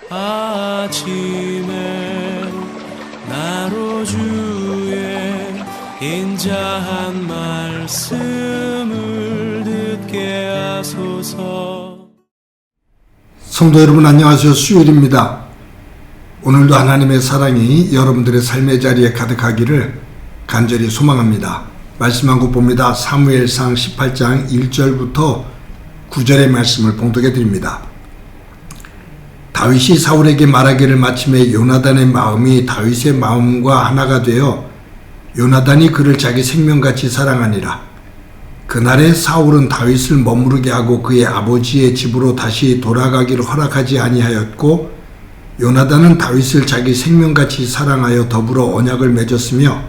아침에 나로 주의 인자한 말씀을 듣게 하소서. 성도 여러분 안녕하세요. 수요일입니다. 오늘도 하나님의 사랑이 여러분들의 삶의 자리에 가득하기를 간절히 소망합니다. 말씀 한 곳 봅니다. 사무엘상 18장 1절부터 9절의 말씀을 봉독해 드립니다. 다윗이 사울에게 말하기를 마침에 요나단의 마음이 다윗의 마음과 하나가 되어 요나단이 그를 자기 생명같이 사랑하니라. 그날에 사울은 다윗을 머무르게 하고 그의 아버지의 집으로 다시 돌아가기를 허락하지 아니하였고, 요나단은 다윗을 자기 생명같이 사랑하여 더불어 언약을 맺었으며,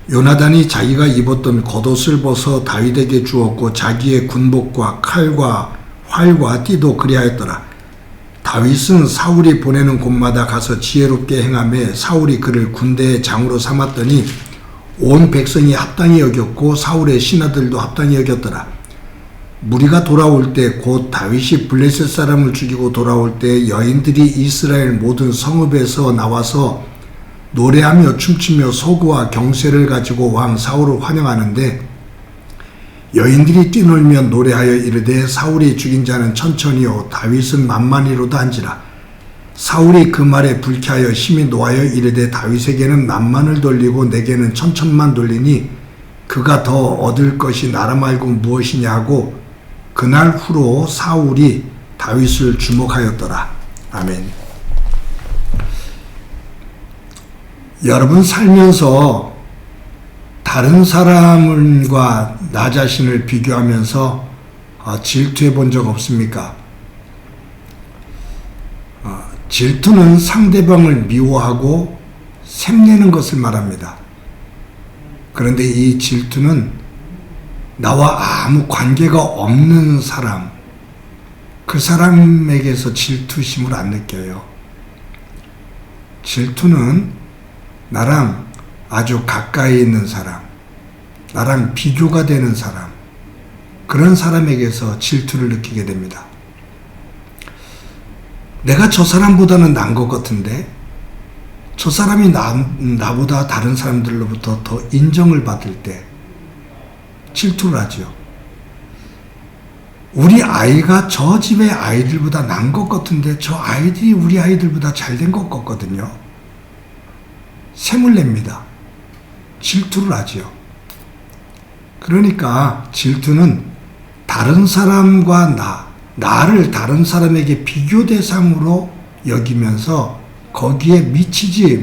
요나단이 자기가 입었던 겉옷을 벗어 다윗에게 주었고 자기의 군복과 칼과 활과 띠도 그리하였더라. 다윗은 사울이 보내는 곳마다 가서 지혜롭게 행하며 사울이 그를 군대의 장으로 삼았더니 온 백성이 합당히 여겼고 사울의 신하들도 합당히 여겼더라. 무리가 돌아올 때 곧 다윗이 블레셋 사람을 죽이고 돌아올 때 여인들이 이스라엘 모든 성읍에서 나와서 노래하며 춤추며 소고와 경쇠를 가지고 왕 사울을 환영하는데, 여인들이 뛰놀며 노래하여 이르되 사울이 죽인 자는 천천히요 다윗은 만만히로다 한지라. 사울이 그 말에 불쾌하여 심히 노하여 이르되 다윗에게는 만만을 돌리고 내게는 천천만 돌리니 그가 더 얻을 것이 나라 말고 무엇이냐 하고 그날 후로 사울이 다윗을 주목하였더라. 아멘. 여러분 살면서 다른 사람과 나 자신을 비교하면서 질투해 본 적 없습니까? 질투는 상대방을 미워하고 샘내는 것을 말합니다. 그런데 이 질투는 나와 아무 관계가 없는 사람, 그 사람에게서 질투심을 안 느껴요. 질투는 나랑 아주 가까이 있는 사람, 나랑 비교가 되는 사람, 그런 사람에게서 질투를 느끼게 됩니다. 내가 저 사람보다는 나은 것 같은데 저 사람이 나보다 다른 사람들로부터 더 인정을 받을 때 질투를 하죠. 우리 아이가 저 집의 아이들보다 나은 것 같은데 저 아이들이 우리 아이들보다 잘된 것 같거든요. 샘을 냅니다. 질투를 하지요. 그러니까 질투는 다른 사람과 나를 다른 사람에게 비교 대상으로 여기면서 거기에 미치지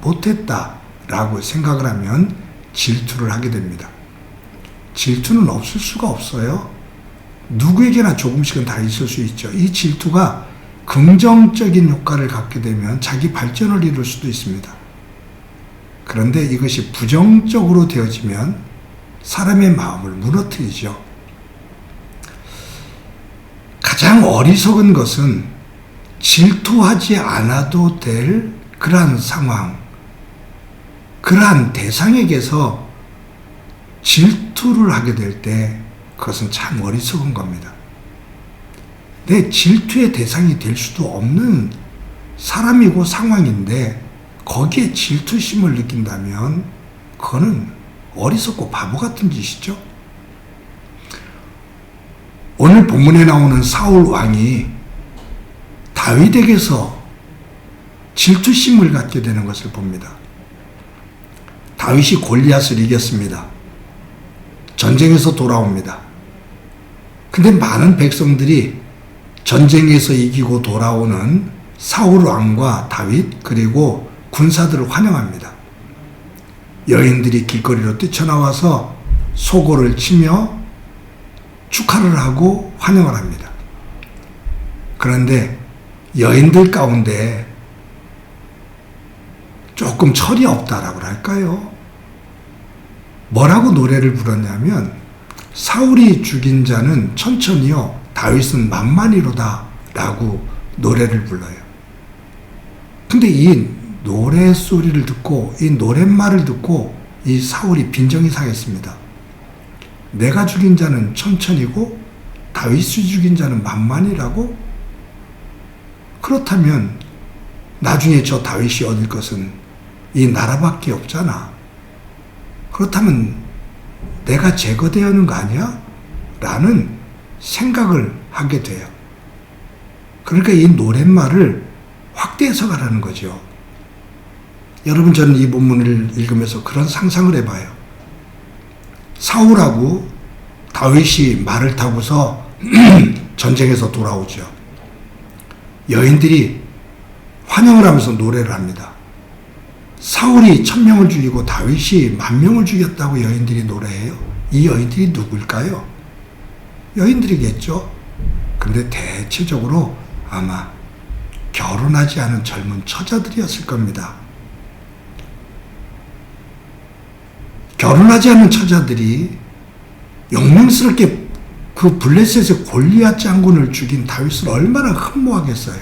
못했다라고 생각을 하면 질투를 하게 됩니다. 질투는 없을 수가 없어요. 누구에게나 조금씩은 다 있을 수 있죠. 이 질투가 긍정적인 효과를 갖게 되면 자기 발전을 이룰 수도 있습니다. 그런데 이것이 부정적으로 되어지면 사람의 마음을 무너뜨리죠. 가장 어리석은 것은 질투하지 않아도 될 그러한 상황, 그러한 대상에게서 질투를 하게 될 때 그것은 참 어리석은 겁니다. 내 질투의 대상이 될 수도 없는 사람이고 상황인데 거기에 질투심을 느낀다면 그거는 어리석고 바보 같은 짓이죠. 오늘 본문에 나오는 사울 왕이 다윗에게서 질투심을 갖게 되는 것을 봅니다. 다윗이 골리앗을 이겼습니다. 전쟁에서 돌아옵니다. 근데 많은 백성들이 전쟁에서 이기고 돌아오는 사울 왕과 다윗 그리고 군사들을 환영합니다. 여인들이 길거리로 뛰쳐나와서 소고를 치며 축하를 하고 환영을 합니다. 그런데 여인들 가운데 조금 철이 없다라고 할까요? 뭐라고 노래를 불렀냐면 사울이 죽인 자는 천천히요 다윗은 만만히로다 라고 노래를 불러요. 근데 이 노래소리를 듣고 이 노랫말을 듣고 이 사울이 빈정이 상했습니다. 내가 죽인 자는 천천히고 다윗이 죽인 자는 만만이라고? 그렇다면 나중에 저 다윗이 얻을 것은 이 나라밖에 없잖아. 그렇다면 내가 제거되어야 하는 거 아니야? 라는 생각을 하게 돼요. 그러니까 이 노랫말을 확대 해석하라는 거죠. 여러분, 저는 이 본문을 읽으면서 그런 상상을 해봐요. 사울하고 다윗이 말을 타고서 전쟁에서 돌아오죠. 여인들이 환영을 하면서 노래를 합니다. 사울이 1000명을 죽이고 다윗이 10,000명을 죽였다고 여인들이 노래해요. 이 여인들이 누굴까요? 여인들이겠죠. 그런데 대체적으로 아마 결혼하지 않은 젊은 처자들이었을 겁니다. 결혼하지 않은 처자들이 용맹스럽게 그 블레셋의 골리앗 장군을 죽인 다윗을 얼마나 흠모하겠어요.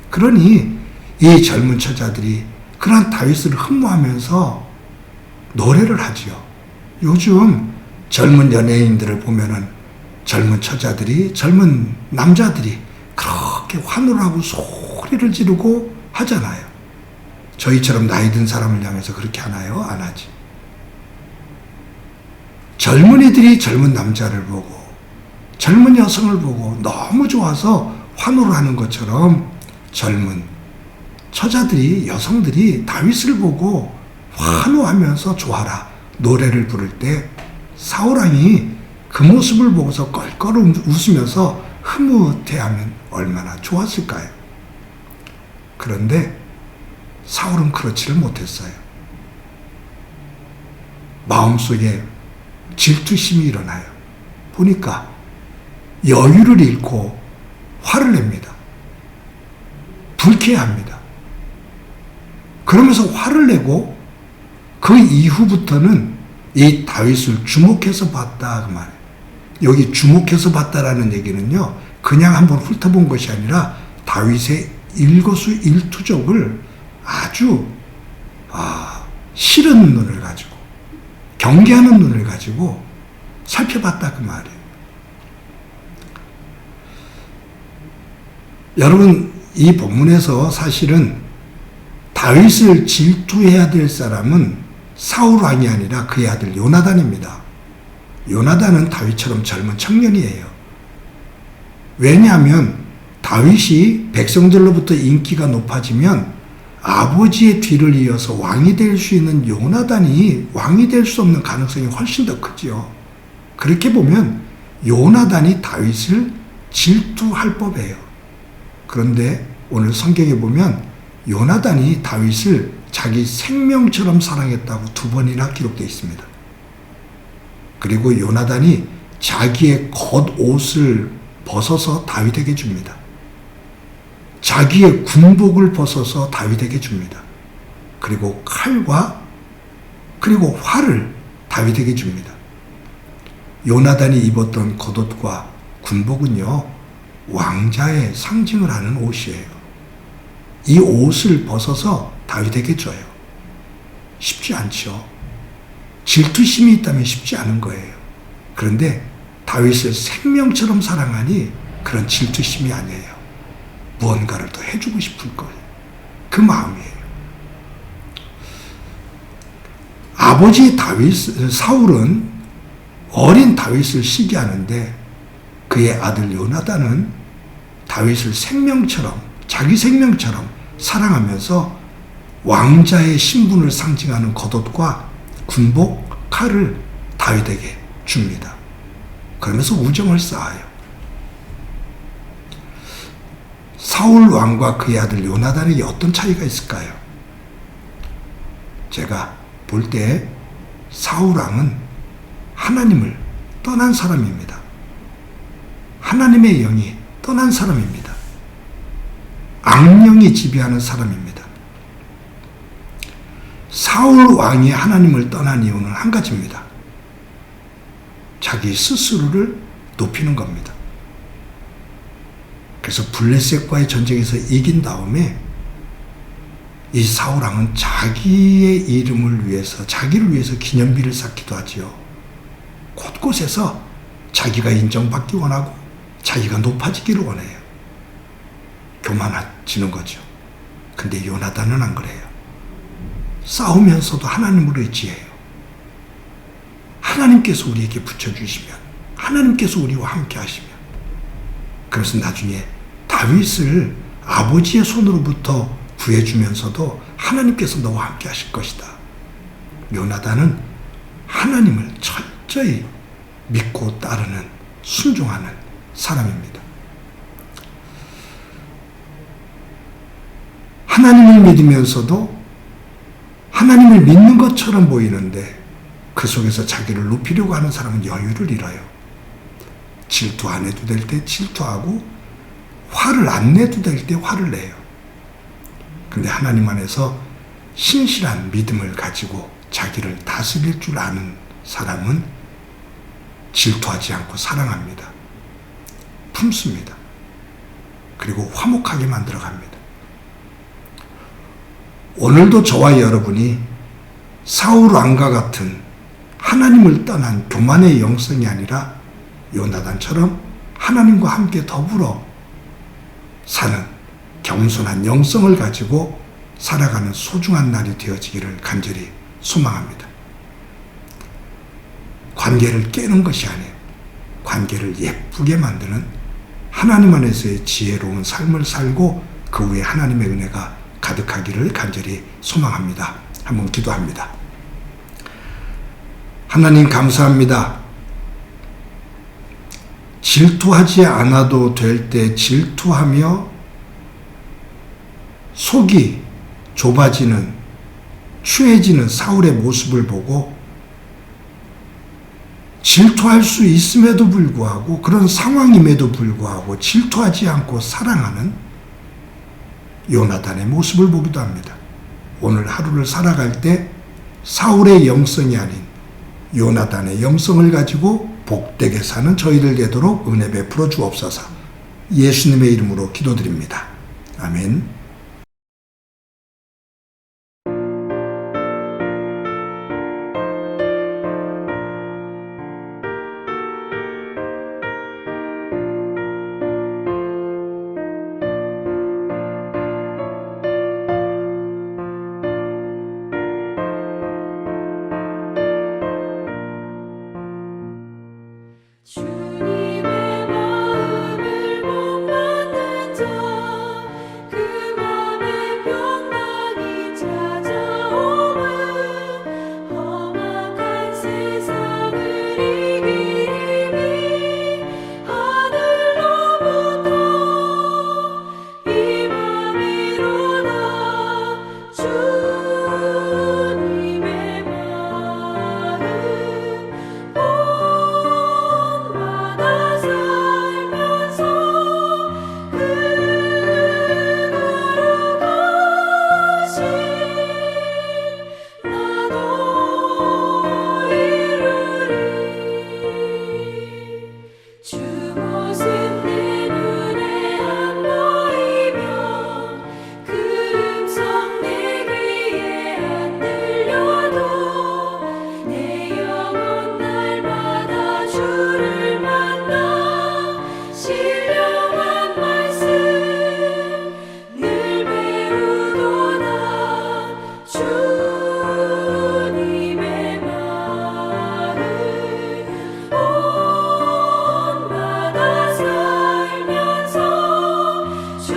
그러니 이 젊은 처자들이 그러한 다윗을 흠모하면서 노래를 하지요. 요즘 젊은 연예인들을 보면은 젊은 처자들이, 젊은 남자들이 그렇게 환호를 하고 소리를 지르고 하잖아요. 저희처럼 나이 든 사람을 향해서 그렇게 하나요? 안 하지. 젊은이들이 젊은 남자를 보고 젊은 여성을 보고 너무 좋아서 환호를 하는 것처럼 젊은 처자들이, 여성들이 다윗을 보고 환호하면서 좋아라 노래를 부를 때 사울왕이 그 모습을 보고서 껄껄 웃으면서 흐뭇해하면 얼마나 좋았을까요? 그런데 사울은 그렇지를 못했어요. 마음속에 질투심이 일어나요. 보니까 여유를 잃고 화를 냅니다. 불쾌합니다. 그러면서 화를 내고 그 이후부터는 이 다윗을 주목해서 봤다 그 말이에요. 여기 주목해서 봤다라는 얘기는요, 그냥 한번 훑어본 것이 아니라 다윗의 일거수일투족을 아주 싫은 눈을 가지고, 경계하는 눈을 가지고 살펴봤다 그 말이에요. 여러분, 이 본문에서 사실은 다윗을 질투해야 될 사람은 사울 왕이 아니라 그의 아들 요나단입니다. 요나단은 다윗처럼 젊은 청년이에요. 왜냐하면 다윗이 백성들로부터 인기가 높아지면 아버지의 뒤를 이어서 왕이 될 수 있는 요나단이 왕이 될 수 없는 가능성이 훨씬 더 크죠. 그렇게 보면 요나단이 다윗을 질투할 법해요. 그런데 오늘 성경에 보면 요나단이 다윗을 자기 생명처럼 사랑했다고 2번이나 기록되어 있습니다. 그리고 요나단이 자기의 겉옷을 벗어서 다윗에게 줍니다. 자기의 군복을 벗어서 다윗에게 줍니다. 그리고 칼과 그리고 활을 다윗에게 줍니다. 요나단이 입었던 겉옷과 군복은요, 왕자의 상징을 하는 옷이에요. 이 옷을 벗어서 다윗에게 줘요. 쉽지 않죠. 질투심이 있다면 쉽지 않은 거예요. 그런데 다윗을 생명처럼 사랑하니 그런 질투심이 아니에요. 무언가를 더 해주고 싶을 거예요. 그 마음이에요. 아버지 사울은 어린 다윗을 시기하는데 그의 아들 요나단은 다윗을 생명처럼, 자기 생명처럼 사랑하면서 왕자의 신분을 상징하는 겉옷과 군복, 칼을 다윗에게 줍니다. 그러면서 우정을 쌓아요. 사울 왕과 그의 아들 요나단에게 어떤 차이가 있을까요? 제가 볼 때 사울 왕은 하나님을 떠난 사람입니다. 하나님의 영이 떠난 사람입니다. 악령이 지배하는 사람입니다. 사울 왕이 하나님을 떠난 이유는 한 가지입니다. 자기 스스로를 높이는 겁니다. 그래서 블레셋과의 전쟁에서 이긴 다음에 이 사울 왕은 자기의 이름을 위해서, 자기를 위해서 기념비를 쌓기도 하지요. 곳곳에서 자기가 인정받기 원하고 자기가 높아지기를 원해요. 교만해지는 거죠. 근데 요나단은 안 그래요. 싸우면서도 하나님을 의지해요. 하나님께서 우리에게 붙여주시면, 하나님께서 우리와 함께 하시면, 그래서 나중에 다윗을 아버지의 손으로부터 구해주면서도 하나님께서 너와 함께 하실 것이다. 요나단은 하나님을 철저히 믿고 따르는, 순종하는 사람입니다. 하나님을 믿으면서도 하나님을 믿는 것처럼 보이는데 그 속에서 자기를 높이려고 하는 사람은 여유를 잃어요. 질투 안 해도 될 때 질투하고 화를 안 내도 될 때 화를 내요. 근데 하나님 안에서 신실한 믿음을 가지고 자기를 다스릴 줄 아는 사람은 질투하지 않고 사랑합니다. 품습니다. 그리고 화목하게 만들어갑니다. 오늘도 저와 여러분이 사울 왕과 같은 하나님을 떠난 교만의 영성이 아니라 요나단처럼 하나님과 함께 더불어 사는 겸손한 영성을 가지고 살아가는 소중한 날이 되어지기를 간절히 소망합니다. 관계를 깨는 것이 아니에요. 관계를 예쁘게 만드는 하나님 안에서의 지혜로운 삶을 살고 그 후에 하나님의 은혜가 가득하기를 간절히 소망합니다. 한번 기도합니다. 하나님 감사합니다. 질투하지 않아도 될 때 질투하며 속이 좁아지는, 추해지는 사울의 모습을 보고 질투할 수 있음에도 불구하고, 그런 상황임에도 불구하고 질투하지 않고 사랑하는 요나단의 모습을 보기도 합니다. 오늘 하루를 살아갈 때 사울의 영성이 아닌 요나단의 영성을 가지고 복되게 사는 저희들 되도록 은혜 베풀어 주옵소서. 예수님의 이름으로 기도드립니다. 아멘. 주님의 마음을 못 받는 자, 그 맘에 병망이 찾아오면 험악한 세상을 이기리 하늘로부터 임함이로다. 주님의 마음 본받아 살면서 그 거룩하신 나도 이루리. 주 모습 내 눈에 안 보이면 그 음성 내 귀에 안 들려도 내 영혼 날마다 주를 만나 신령한 말씀 늘 배우도다. 주님의 마음 본받아 살면서 주